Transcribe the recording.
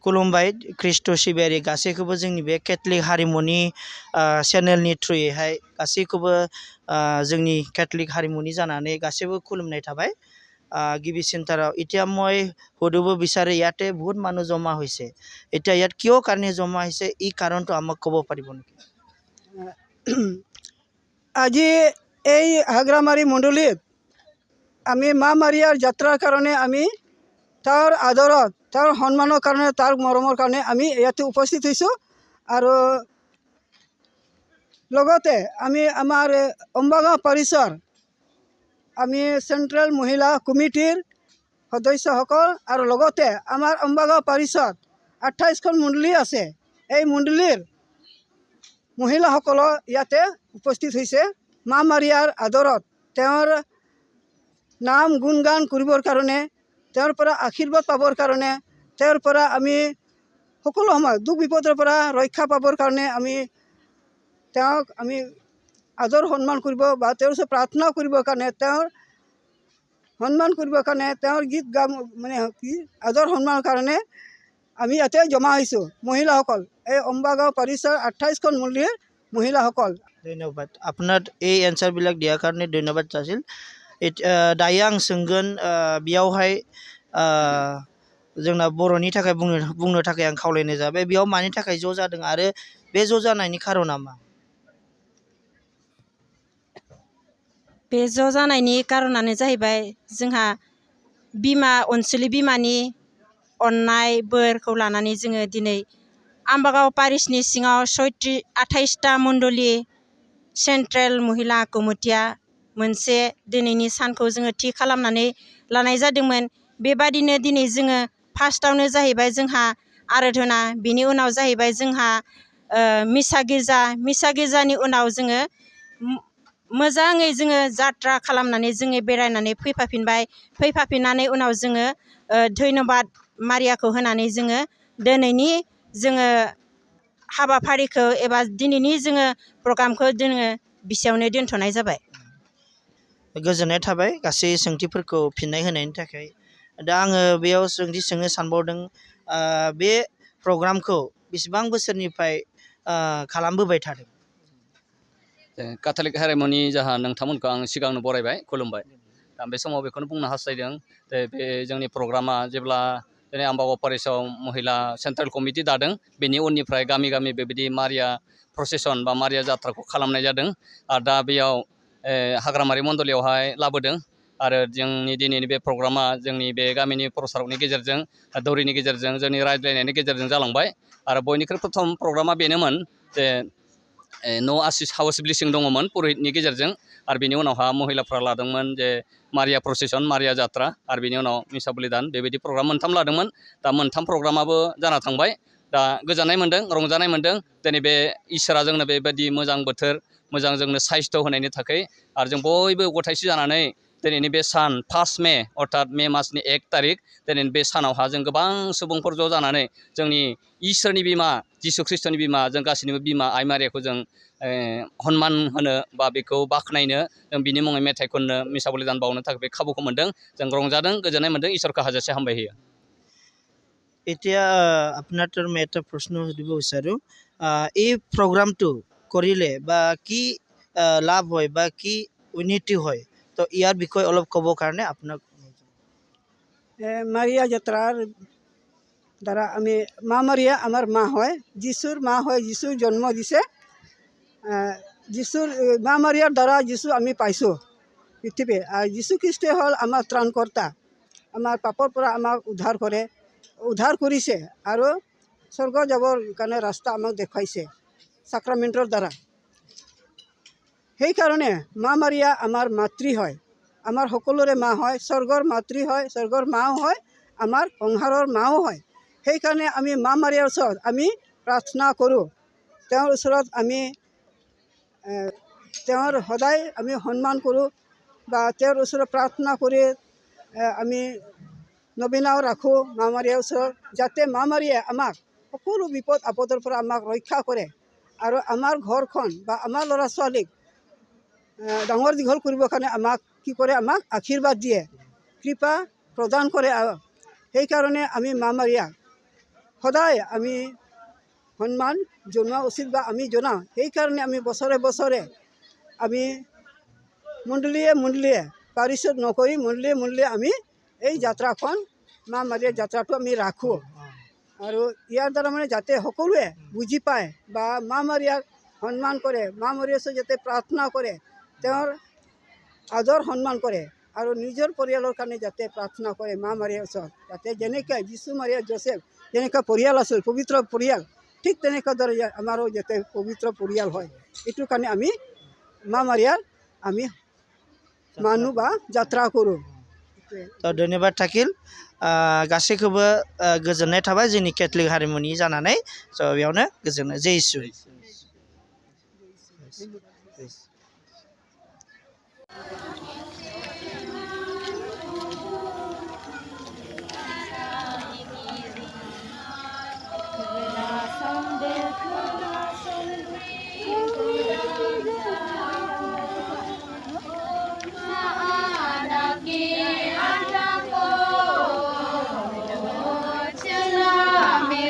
खुलुमबाय ख्रिस्ट' सिबियारि गासैखौबो जोंनि बे केथलिक हारिमुनि चेनेलनि थ्रुयैहाय गासैखौबो जोंनि केथलिक हारिमुनि जानानै गासैबो खुलुमनाय थाबाय। गिबি চিন্তাৰাও এতিয়া মই সুধিব বিচাৰে ইয়াতে বহুত মানুহ জমা হৈছে এতিয়া ইয়াত কিয় কাৰণে জমা হৈছে এই কাৰণটো আমাক ক'ব পাৰিব নেকি? আজি এই হাগ্ৰামাৰী মণ্ডলীত আমি মা মাৰিয়াৰ যাত্ৰাৰ কাৰণে আমি তাৰ আদৰত তাৰ সন্মানৰ কাৰণে তাৰ মৰমৰ কাৰণে আমি ইয়াতে উপস্থিত হৈছোঁ আৰু লগতে আমি আমাৰ অম্বাগাঁও পাৰিসৰ আমি চেণ্ট্ৰেল মহিলা কমিটিৰ সদস্যসকল আৰু লগতে আমাৰ অম্বাগাঁও পাৰিসৰত 28খন মণ্ডলী আছে এই মণ্ডলীৰ মহিলাসকলৰ ইয়াতে উপস্থিত হৈছে মা মাৰিয়াৰ আদৰত তেওঁৰ নাম গুণগান কৰিবৰ কাৰণে তেওঁৰ পৰা আশীৰ্বাদ পাবৰ কাৰণে তেওঁৰ পৰা আমি সকলো সময় দুখ বিপদৰ পৰা ৰক্ষা পাবৰ কাৰণে আমি তেওঁক আমি আদৰ সন্মান কৰিব বা তেওঁৰ ওচৰত প্ৰাৰ্থনা কৰিবৰ কাৰণে তেওঁৰ সন্মান কৰিবৰ কাৰণে তেওঁৰ গীত গাম মানে কি আদৰ সন্মানৰ কাৰণে আমি ইয়াতে জমা হৈছোঁ মহিলাসকল এই অম্বাগাঁও পাৰিসৰ 28খন মণ্ডলীৰ মহিলাসকল। ধন্যবাদ আপোনাৰ এই এনসাरবিলাক দিয়াৰ কাৰণে ধন্যবাদ जासिल। दायो आं सोंगोन बेयावहाय जोंना बर'नि थाखाय बुंनो थाखाय आं खावलायनाय जाबाय बेयाव मानि थाखाय ज' जादों आरो बे ज' जानायनि खारना मा? बे ज' जानायनि कारनानो जाहैबाय जोंहा बिमा अनसुलि बिमानि अननाय बोरखौ लानानै जोङो दिनै आम्बागाव पारिसनि सिङाव 28टा मण्डली सेन्ट्रेल महिला कमिटिया मोनसे दिनैनि सानखौ जोङो थि खालामनानै लानाय जादोंमोन। बेबादिनो दिनै जोङो फार्स्टआवनो जाहैबाय जोंहा आराधना बिनि उनाव जाहैबाय जोंहा मिसा गिर्जानि उनाव जोङो मोजाङै जोङो जात्रा खालामनानै जोङो बेरायनानै फैफाफिननानै उनाव जोङो धन्यबाद मारियाखौ होनानै जोङो दिनैनि जोङो हाबाफारिखौ एबा दिनैनि जोङो प्रग्रामखौ जोङो बिसेयावनो दोनथ'नाय जाबाय। गोजोननाय थाबाय गासै सोंथिफोरखौ फिननाय होनायनि थाखाय। दा आङो बेयाव सोंथि सोंनो सानबावदों बे प्रग्रामखौ बेसेबां बोसोरनिफ्राय खालामबोबाय थादों? काथलिक हारिमुनि जाहा नोंथांमोनखौ आं सिगांनो बरायबाय खुलुमबाय। दा बे समाव बेखौनो बुंनो हास्थायदों जे बे जोंनि प्रग्रामा जेब्ला दिनै आम्बागाव पारिसआव महिला सेन्ट्रेल कमिटि दादों बेनि उननिफ्राय गामि गामि बेबायदि मारिया प्रसेसन बा मारिया जात्राखौ खालामनाय जादों आरो दा बेयाव हाग्रामारि मण्डलीयावहाय लाबोदों आरो जोंनि दिनैनि बे प्रग्रामा जोंनि बे गामिनि प्रसारकनि गेजेरजों दौरिनि गेजेरजों जोंनि रायज्लायनायनि गेजेरजों जालांबाय आरो बयनिख्रुइ प्रथम प्रग्रामा बेनोमोन जे न' आसिस हाउस ब्लिसिं दङमोन पुरहितनि गेजेरजों आरो बिनि उनावहा महिलाफ्रा लादोंमोन जे मारिया प्रसेसन मारिया जात्रा आरो बिनि उनाव मिसा बलिदान बेबायदि प्रग्राम मोनथाम लादोंमोन। दा मोनथाम प्रग्रामाबो जाना थांबाय। दा गोजोननाय मोन्दों रंजानाय मोन्दों दिनै बे इसोरा जोंनो बेबायदि मोजां बोथोर मोजां जोंनो साइस्थ' होनायनि थाखाय आरो जों बयबो गथायसि जानानै दिनैनि बे सान 5 मे अर्थात मे मासनि 1 तारिख दिनैनि बे सानावहा जों गोबां सुबुंफोर ज' जानानै जोंनि इसोरनि बिमा जिसु ख्रिस्ट'नि बिमा जों गासैनिबो बिमा आइ मारियाखौ जों सन्मान होनो बा बेखौ बाख्नायनो जों बिनि मुङै मेथाइ खननो मिसा बलिदान बावनो थाखाय बे खाबुखौ मोन्दों। जों रंजादों गोजोननाय मोन्दों ঈশ্বरखौ हाजासे हामबाय होयो। এতিয়া আপোনাৰ তাৰ মই এটা প্ৰশ্ন সুধিব বিচাৰোঁ এই প্ৰগ্ৰামটো কৰিলে বা কি লাভ হয় বা কি উন্নতি হয় তো ইয়াৰ বিষয়ে অলপ ক'ব কাৰণে আপোনাক মাৰিয়া যাত্ৰাৰ দ্বাৰা আমি মা মাৰিয়া আমাৰ মা হয় যিশুৰ মা হয় যিশুৰ জন্ম দিছে যিশুৰ মা মাৰিয়াৰ দ্বাৰা যিশু আমি পাইছোঁ পৃথিৱীত আৰু যিশু খ্ৰীষ্টই হ'ল আমাৰ ত্ৰাণকৰ্তা আমাৰ পাপৰ পৰা আমাক উদ্ধাৰ কৰিছে আৰু স্বৰ্গ যাবৰ কাৰণে ৰাস্তা আমাক দেখুৱাইছে চাক্ৰামেণ্টৰ দ্বাৰা। সেইকাৰণে মা মাৰিয়া আমাৰ মাতৃ হয় আমাৰ সকলোৰে মা হয় স্বৰ্গৰ মাতৃ হয় স্বৰ্গৰ মাও হয় আমাৰ সংসাৰৰ মাও হয়। সেইকাৰণে আমি মা মাৰিয়াৰ ওচৰত আমি প্ৰাৰ্থনা কৰোঁ তেওঁৰ ওচৰত আমি তেওঁৰ সদায় আমি সন্মান কৰোঁ বা তেওঁৰ ওচৰত প্ৰাৰ্থনা কৰি আমি নবীনাও ৰাখোঁ মা মাৰিয়াৰ ওচৰত যাতে মা মাৰিয়াই আমাক সকলো বিপদ আপদৰ পৰা আমাক ৰক্ষা কৰে আৰু আমাৰ ঘৰখন বা আমাৰ ল'ৰা ছোৱালীক ডাঙৰ দীঘল কৰিবৰ কাৰণে আমাক কি কৰে আমাক আশীৰ্বাদ দিয়ে কৃপা প্ৰদান কৰে। সেইকাৰণে আমি মা মাৰিয়াক সদায় আমি সন্মান জনোৱা উচিত বা আমি জনাওঁ। সেইকাৰণে আমি বছৰে বছৰে আমি মণ্ডলীয়ে পাৰিশোধ নকৰি মণ্ডলীয়ে আমি এই যাত্ৰাখন মা মাৰিয়াৰ যাত্ৰাটো আমি ৰাখোঁ। আৰু ইয়াৰ দ্বাৰা মানে যাতে সকলোৱে বুজি পায় বা মা মাৰিয়াক সন্মান কৰে, মা মাৰিয়াৰ ওচৰত যাতে প্ৰাৰ্থনা কৰে, তেওঁৰ আদৰ সন্মান কৰে আৰু নিজৰ পৰিয়ালৰ কাৰণে যাতে প্ৰাৰ্থনা কৰে মা মাৰিয়াৰ ওচৰত, যাতে যেনেকৈ যীশু মাৰিয়া জোচেফ যেনেকুৱা পৰিয়াল আছিল পবিত্ৰ পৰিয়াল, ঠিক তেনেকুৱা দৰে আমাৰো যাতে পবিত্ৰ পৰিয়াল হয়, এইটোৰ কাৰণে আমি মা মাৰিয়াৰ আমি মানুহ বা যাত্ৰা কৰোঁ। थ' धन्यबाद थाकिल गासैखौबो गोजोननाय थाबाय जोंनि केथलिक हारिमुनि जानानै स' बेयावनो गोजोननाय जय इसु। Anaki